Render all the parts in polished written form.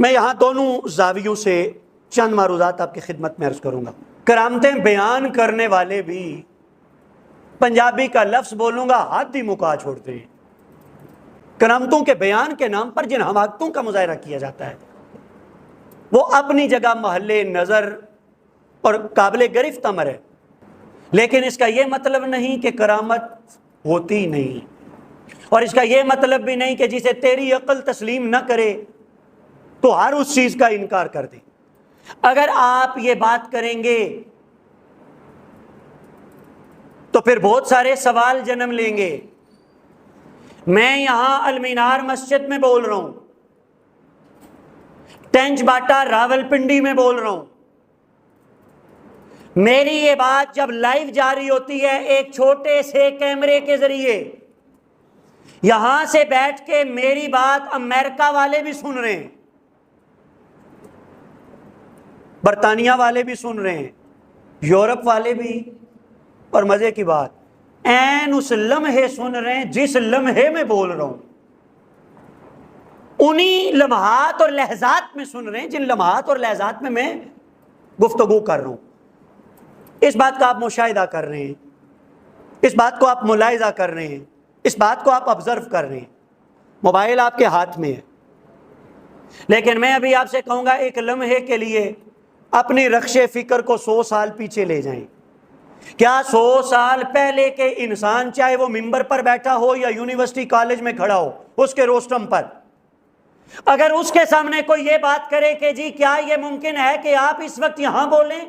میں یہاں دونوں زاویوں سے چند معروضات آپ کی خدمت میں عرض کروں گا۔ کرامتیں بیان کرنے والے بھی پنجابی کا لفظ بولوں گا ہاتھ ہی مکا چھوڑتے ہیں۔ کرامتوں کے بیان کے نام پر جن حماقتوں کا مظاہرہ کیا جاتا ہے وہ اپنی جگہ محل نظر اور قابل گرفت امر ہے، لیکن اس کا یہ مطلب نہیں کہ کرامت ہوتی نہیں، اور اس کا یہ مطلب بھی نہیں کہ جسے تیری عقل تسلیم نہ کرے تو ہر اس چیز کا انکار کر دے۔ اگر آپ یہ بات کریں گے تو پھر بہت سارے سوال جنم لیں گے۔ میں یہاں المینار مسجد میں بول رہا ہوں، ٹینچ باٹا راولپنڈی میں بول رہا ہوں، میری یہ بات جب لائیو جاری ہوتی ہے ایک چھوٹے سے کیمرے کے ذریعے، یہاں سے بیٹھ کے میری بات امریکہ والے بھی سن رہے ہیں، برطانیہ والے بھی سن رہے ہیں، یورپ والے بھی، اور مزے کی بات این اس لمحے سن رہے ہیں جس لمحے میں بول رہا ہوں، انہی لمحات اور لحظات میں سن رہے ہیں جن لمحات اور لحظات میں گفتگو کر رہا ہوں۔ اس بات کا آپ مشاہدہ کر رہے ہیں، اس بات کو آپ ملاحظہ کر رہے ہیں، اس بات کو آپ آبزرو کر رہے ہیں، موبائل آپ کے ہاتھ میں ہے۔ لیکن میں ابھی آپ سے کہوں گا ایک لمحے کے لیے اپنی رخش فکر کو 100 سال پیچھے لے جائیں۔ کیا 100 سال پہلے کے انسان چاہے وہ ممبر پر بیٹھا ہو یا یونیورسٹی کالج میں کھڑا ہو اس کے روسٹم پر، اگر اس کے سامنے کوئی یہ بات کرے کہ جی کیا یہ ممکن ہے کہ آپ اس وقت یہاں بولیں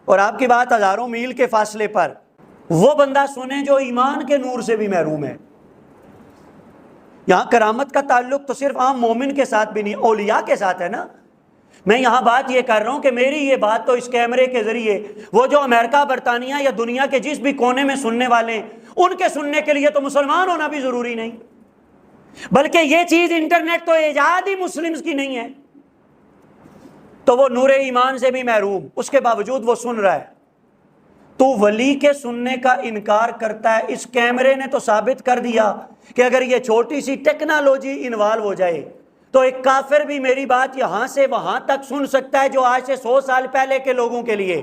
اور آپ کی بات ہزاروں میل کے فاصلے پر، وہ بندہ سنے جو ایمان کے نور سے بھی محروم ہے۔ یہاں کرامت کا تعلق تو صرف عام مومن کے ساتھ بھی نہیں، اولیاء کے ساتھ ہے نا۔ میں یہاں بات یہ کر رہا ہوں کہ میری یہ بات تو اس کیمرے کے ذریعے وہ جو امریکہ برطانیہ یا دنیا کے جس بھی کونے میں سننے والے ہیں ان کے سننے کے لیے تو مسلمان ہونا بھی ضروری نہیں، بلکہ یہ چیز انٹرنیٹ تو ایجاد ہی مسلمز کی نہیں ہے، تو وہ نور ایمان سے بھی محروم، اس کے باوجود وہ سن رہا ہے۔ تو ولی کے سننے کا انکار کرتا ہے۔ اس کیمرے نے تو ثابت کر دیا کہ اگر یہ چھوٹی سی ٹیکنالوجی انوالو ہو جائے تو ایک کافر بھی میری بات یہاں سے وہاں تک سن سکتا ہے، جو آج سے 100 سال پہلے کے لوگوں کے لیے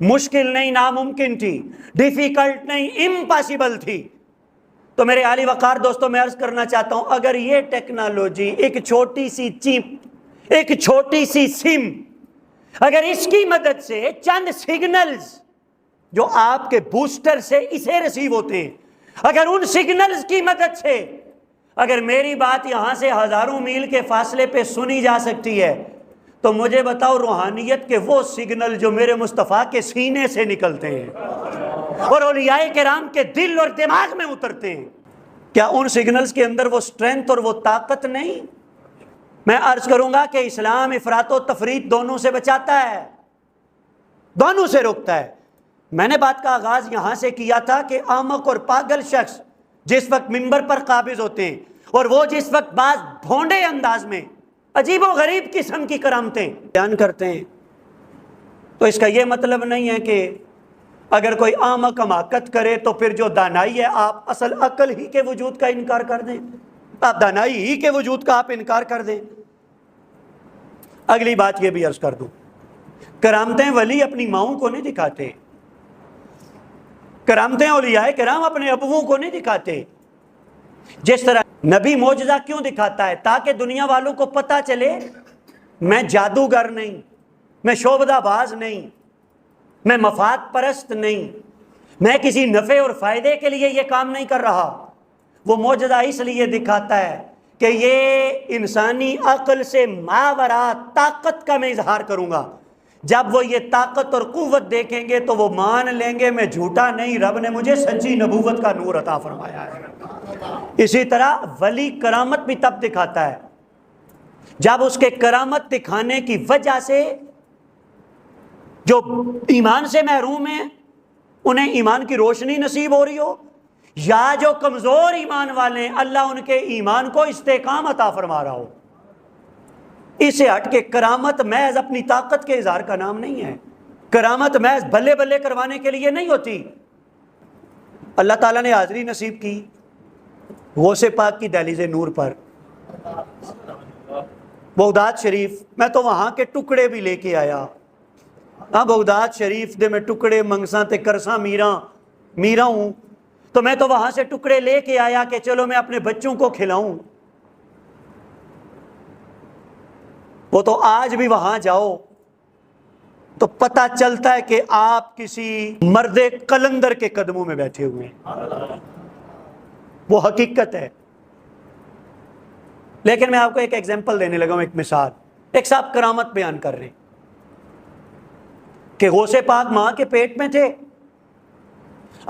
مشکل نہیں، ناممکن تھی، ڈیفیکلٹ نہیں، امپاسبل تھی۔ تو میرے عالی وقار دوستوں میں عرض کرنا چاہتا ہوں، اگر یہ ٹیکنالوجی ایک چھوٹی سی چپ، ایک چھوٹی سی سم، اگر اس کی مدد سے چند سگنلز جو آپ کے بوسٹر سے اسے ریسیو ہوتے ہیں، اگر ان سگنلز کی مدد سے اگر میری بات یہاں سے ہزاروں میل کے فاصلے پہ سنی جا سکتی ہے، تو مجھے بتاؤ روحانیت کے وہ سگنل جو میرے مصطفیٰ کے سینے سے نکلتے ہیں اور اولیاء کرام کے دل اور دماغ میں اترتے ہیں، کیا ان سگنلز کے اندر وہ سٹرینتھ اور وہ طاقت نہیں؟ میں عرض کروں گا کہ اسلام افراط و تفریط دونوں سے بچاتا ہے، دونوں سے روکتا ہے۔ میں نے بات کا آغاز یہاں سے کیا تھا کہ احمق اور پاگل شخص جس وقت منبر پر قابض ہوتے ہیں اور وہ جس وقت بعض بھونڈے انداز میں عجیب و غریب قسم کی کرامتیں بیان کرتے ہیں، تو اس کا یہ مطلب نہیں ہے کہ اگر کوئی احمق حماقت کرے تو پھر جو دانائی ہے آپ اصل عقل ہی کے وجود کا انکار کر دیں، آپ دانائی ہی کے وجود کا آپ انکار کر دیں۔ اگلی بات یہ بھی عرض کر دوں، کرامتیں ولی اپنی ماؤں کو نہیں دکھاتے، کرامتیں اولیاء کرام اپنے ابووں کو نہیں دکھاتے۔ جس طرح نبی معجزہ کیوں دکھاتا ہے؟ تاکہ دنیا والوں کو پتہ چلے میں جادوگر نہیں، میں شعبدہ باز نہیں، میں مفاد پرست نہیں، میں کسی نفع اور فائدے کے لیے یہ کام نہیں کر رہا۔ وہ معجزہ اس لیے دکھاتا ہے کہ یہ انسانی عقل سے ماوراء طاقت کا میں اظہار کروں گا۔ جب وہ یہ طاقت اور قوت دیکھیں گے تو وہ مان لیں گے میں جھوٹا نہیں، رب نے مجھے سچی نبوت کا نور عطا فرمایا ہے۔ اسی طرح ولی کرامت بھی تب دکھاتا ہے جب اس کے کرامت دکھانے کی وجہ سے جو ایمان سے محروم ہیں انہیں ایمان کی روشنی نصیب ہو رہی ہو، یا جو کمزور ایمان والے ہیں اللہ ان کے ایمان کو استحکام عطا فرما رہا ہو۔ اس سے ہٹ کے کرامت محض اپنی طاقت کے اظہار کا نام نہیں ہے، کرامت محض بلے بلے کروانے کے لیے نہیں ہوتی۔ اللہ تعالیٰ نے حاضری نصیب کی غوث پاک کی دہلیز نور پر، بغداد شریف میں تو وہاں کے ٹکڑے بھی لے کے آیا. ہاں بغداد شریف دے میں ٹکڑے منگساں تے کرساں میرا ہوں, تو میں تو وہاں سے ٹکڑے لے کے آیا کہ چلو میں اپنے بچوں کو کھلاؤں. وہ تو آج بھی وہاں جاؤ تو پتہ چلتا ہے کہ آپ کسی مرد قلندر کے قدموں میں بیٹھے ہوئے ہیں. وہ حقیقت ہے. لیکن میں آپ کو ایک ایگزامپل دینے لگا ہوں, ایک مثال. ایک صاحب کرامت بیان کر رہے ہیں کہ غوث پاک ماں کے پیٹ میں تھے,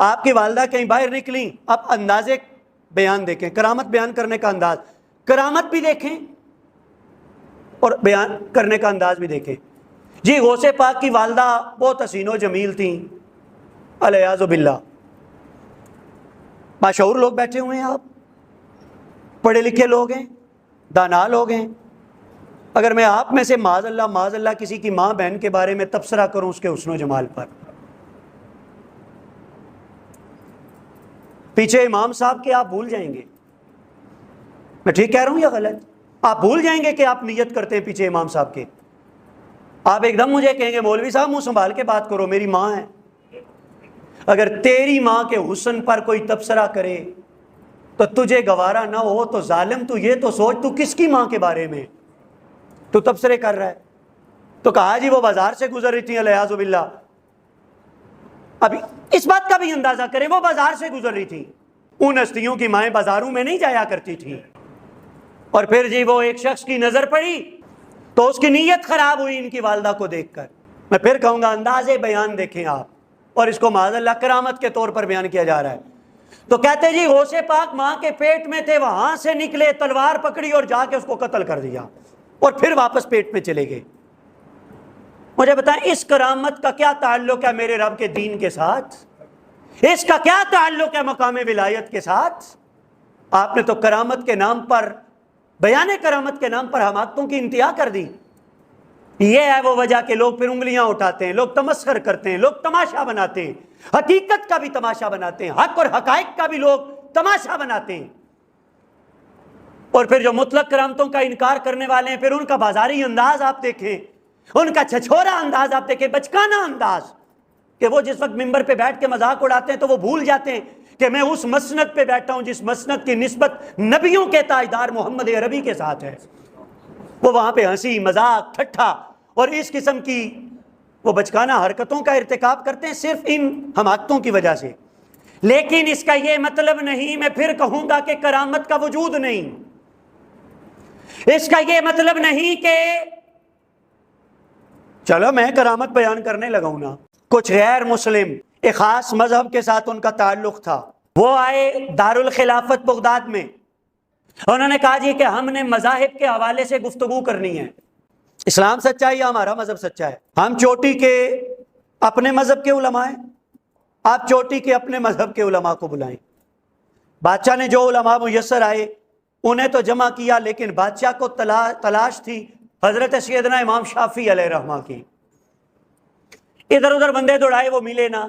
آپ کی والدہ کہیں باہر نکلیں. اب اندازے بیان دیکھیں, کرامت بیان کرنے کا انداز, کرامت بھی دیکھیں اور بیان کرنے کا انداز بھی دیکھیں. جی غوث پاک کی والدہ بہت حسین و جمیل تھیں, الیاذ باللہ, مشہور لوگ بیٹھے ہوئے ہیں, آپ پڑھے لکھے لوگ ہیں, دانا لوگ ہیں. اگر میں آپ میں سے معاذ اللہ کسی کی ماں بہن کے بارے میں تبصرہ کروں اس کے حسن و جمال پر, پیچھے امام صاحب کے آپ بھول جائیں گے. میں ٹھیک کہہ رہا ہوں یا غلط؟ آپ بھول جائیں گے کہ آپ نیت کرتے ہیں پیچھے امام صاحب کے. آپ ایک دم مجھے کہیں گے مولوی صاحب منہ سنبھال کے بات کرو, میری ماں ہے. اگر تیری ماں کے حسن پر کوئی تبصرہ کرے تو تجھے گوارا نہ ہو تو ظالم تو یہ تو سوچ, تو کس کی ماں کے بارے میں تو تبصرے کر رہا ہے؟ تو کہا جی وہ بازار سے گزر رہی تھی, الیاذ باللہ. ابھی اس بات کا بھی اندازہ کریں, وہ بازار سے گزر رہی تھی. ان ہستیوں کی مائیں بازاروں میں نہیں جایا کرتی تھی. اور پھر جی وہ ایک شخص کی نظر پڑی تو اس کی نیت خراب ہوئی ان کی والدہ کو دیکھ کر. میں پھر کہوں گا اندازے بیان دیکھیں آپ, اور اس کو معاذ اللہ کرامت کے طور پر بیان کیا جا رہا ہے. تو کہتے جی غوث پاک ماں کے پیٹ میں تھے, وہاں سے نکلے, تلوار پکڑی اور جا کے اس کو قتل کر دیا, اور پھر واپس پیٹ میں چلے گئے. مجھے بتائیں اس کرامت کا کیا تعلق ہے میرے رب کے دین کے ساتھ؟ اس کا کیا تعلق ہے مقام ولایت کے ساتھ؟ آپ نے تو کرامت کے نام پر, بیان کرامت کے نام پر حماقتوں کی انتہا کر دی. یہ ہے وہ وجہ کہ لوگ پھر انگلیاں اٹھاتے ہیں, لوگ تمسخر کرتے ہیں, لوگ تماشا بناتے ہیں, حقیقت کا بھی تماشا بناتے ہیں, حق اور حقائق کا بھی لوگ تماشا بناتے ہیں. اور پھر جو مطلق کرامتوں کا انکار کرنے والے ہیں, پھر ان کا بازاری انداز آپ دیکھیں, ان کا چھچورا انداز آپ دیکھیں, بچکانہ انداز, کہ وہ جس وقت ممبر پہ بیٹھ کے مذاق اڑاتے ہیں تو وہ بھول جاتے ہیں کہ میں اس مسند پہ بیٹھا ہوں جس مسند کی نسبت نبیوں کے تاجدار محمد عربی کے ساتھ ہے. وہ وہاں پہ ہنسی مذاق ٹھٹھا اور اس قسم کی وہ بچکانہ حرکتوں کا ارتکاب کرتے ہیں صرف ان حماقتوں کی وجہ سے. لیکن اس کا یہ مطلب نہیں, میں پھر کہوں گا, کہ کرامت کا وجود نہیں. اس کا یہ مطلب نہیں کہ چلو میں کرامت بیان کرنے لگا ہوں نا. کچھ غیر مسلم ایک خاص مذہب کے ساتھ ان کا تعلق تھا, وہ آئے دارالخلافت بغداد میں, انہوں نے کہا جی کہ ہم نے مذاہب کے حوالے سے گفتگو کرنی ہے. اسلام سچا ہے یا ہمارا مذہب سچا ہے؟ ہم چوٹی کے اپنے مذہب کے علماء ہیں, آپ چوٹی کے اپنے مذہب کے علماء کو بلائیں. بادشاہ نے جو علماء میسر آئے انہیں تو جمع کیا, لیکن بادشاہ کو تلاش تھی حضرت سیدنا امام شافعی علیہ رحمہ کی. ادھر ادھر بندے دوڑائے, وہ ملے نہ.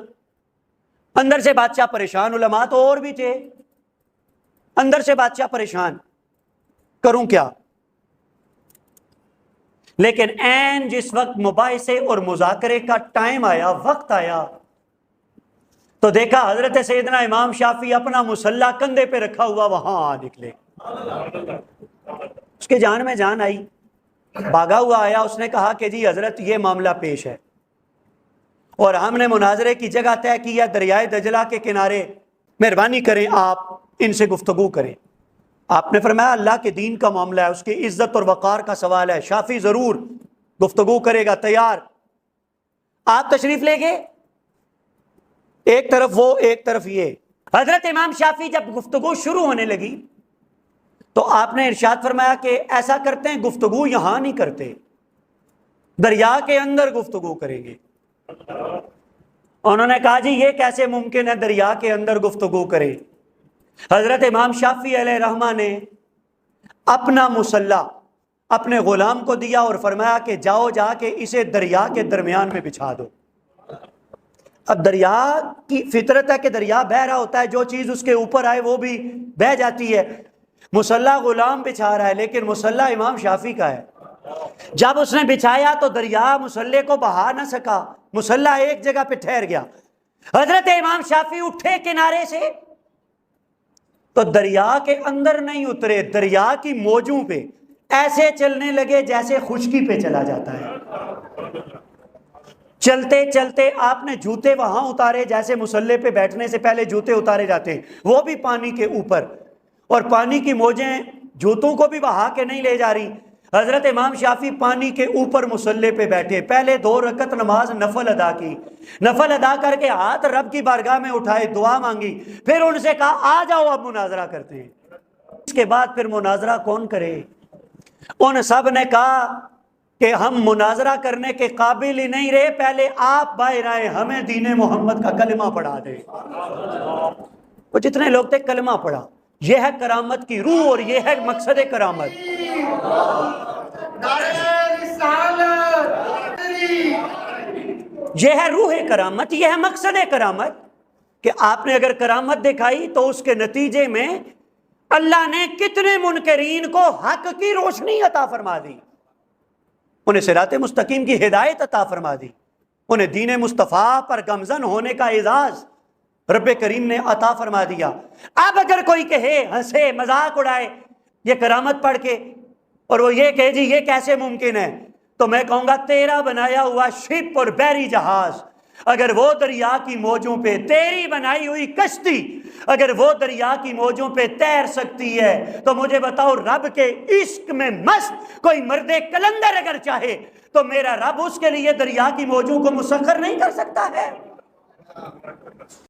اندر سے بادشاہ پریشان, علماء تو اور بھی تھے, اندر سے بادشاہ پریشان, کروں کیا؟ لیکن عین جس وقت مباحثے اور مذاکرے کا ٹائم آیا, وقت آیا, تو دیکھا حضرت سیدنا امام شافعی اپنا مصلی کندھے پہ رکھا ہوا وہاں آ نکلے. اس کے جان میں جان آئی, بھاگا ہوا آیا, اس نے کہا کہ جی حضرت یہ معاملہ پیش ہے اور ہم نے مناظرے کی جگہ طے کی ہے دریائے دجلہ کے کنارے, مہربانی کریں آپ ان سے گفتگو کریں. آپ نے فرمایا اللہ کے دین کا معاملہ ہے, اس کی عزت اور وقار کا سوال ہے, شافی ضرور گفتگو کرے گا, تیار. آپ تشریف لے گئے, ایک طرف وہ ایک طرف یہ. حضرت امام شافعی جب گفتگو شروع ہونے لگی تو آپ نے ارشاد فرمایا کہ ایسا کرتے ہیں گفتگو یہاں نہیں کرتے, دریا کے اندر گفتگو کریں گے. انہوں نے کہا جی یہ کیسے ممکن ہے دریا کے اندر گفتگو کریں؟ حضرت امام شافعی علیہ رحمہ نے اپنا مصلی اپنے غلام کو دیا اور فرمایا کہ جاؤ جا کے اسے دریا کے درمیان میں بچھا دو. اب دریا کی فطرت ہے کہ دریا بہہ رہا ہوتا ہے, جو چیز اس کے اوپر آئے وہ بھی بہہ جاتی ہے. مصلی غلام بچھا رہا ہے لیکن مصلی امام شافعی کا ہے. جب اس نے بچھایا تو دریا مصلے کو بہا نہ سکا، مصلہ ایک جگہ پہ ٹھہر گیا۔ حضرت امام شافعی اٹھے کنارے سے تو دریا کے اندر نہیں اترے، دریا کی موجوں پہ ایسے چلنے لگے جیسے خشکی پہ چلا جاتا ہے۔ چلتے چلتے آپ نے جوتے وہاں اتارے جیسے مصلے پہ بیٹھنے سے پہلے جوتے اتارے جاتے ہیں، وہ بھی پانی کے اوپر، اور پانی کی موجیں جوتوں کو بھی بہا کے نہیں لے جا رہی۔ حضرت امام شافعی پانی کے اوپر مصلے پہ بیٹھے، پہلے 2 رکعت نماز نفل ادا کی، نفل ادا کر کے ہاتھ رب کی بارگاہ میں اٹھائے، دعا مانگی، پھر ان سے کہا آ جاؤ اب مناظرہ کرتے ہیں۔ اس کے بعد پھر مناظرہ کون کرے؟ ان سب نے کہا کہ ہم مناظرہ کرنے کے قابل ہی نہیں رہے، پہلے آپ باہر آئے، ہمیں دین محمد کا کلمہ پڑھا دیں۔ وہ جتنے لوگ تھے کلمہ پڑھا۔ یہ ہے کرامت کی روح اور یہ ہے مقصد کرامت۔ یہ ہے روح کرامت، یہ ہے مقصد کرامت، کہ آپ نے اگر کرامت دکھائی تو اس کے نتیجے میں اللہ نے کتنے منکرین کو حق کی روشنی عطا فرما دی، انہیں صراط مستقیم کی ہدایت عطا فرما دی، انہیں دین مصطفیٰ پر گامزن ہونے کا اعزاز رب کریم نے عطا فرما دیا۔ اب اگر کوئی کہے، ہنسے، مذاق اڑائے یہ کرامت پڑھ کے، اور وہ یہ کہے جی یہ کیسے ممکن ہے، تو میں کہوں گا تیرا بنایا ہوا شپ اور بحری جہاز اگر وہ دریا کی موجوں پہ، تیری بنائی ہوئی کشتی اگر وہ دریا کی موجوں پہ تیر سکتی ہے، تو مجھے بتاؤ رب کے عشق میں مست کوئی مرد کلندر اگر چاہے تو میرا رب اس کے لیے دریا کی موجوں کو مسخر نہیں کر سکتا ہے؟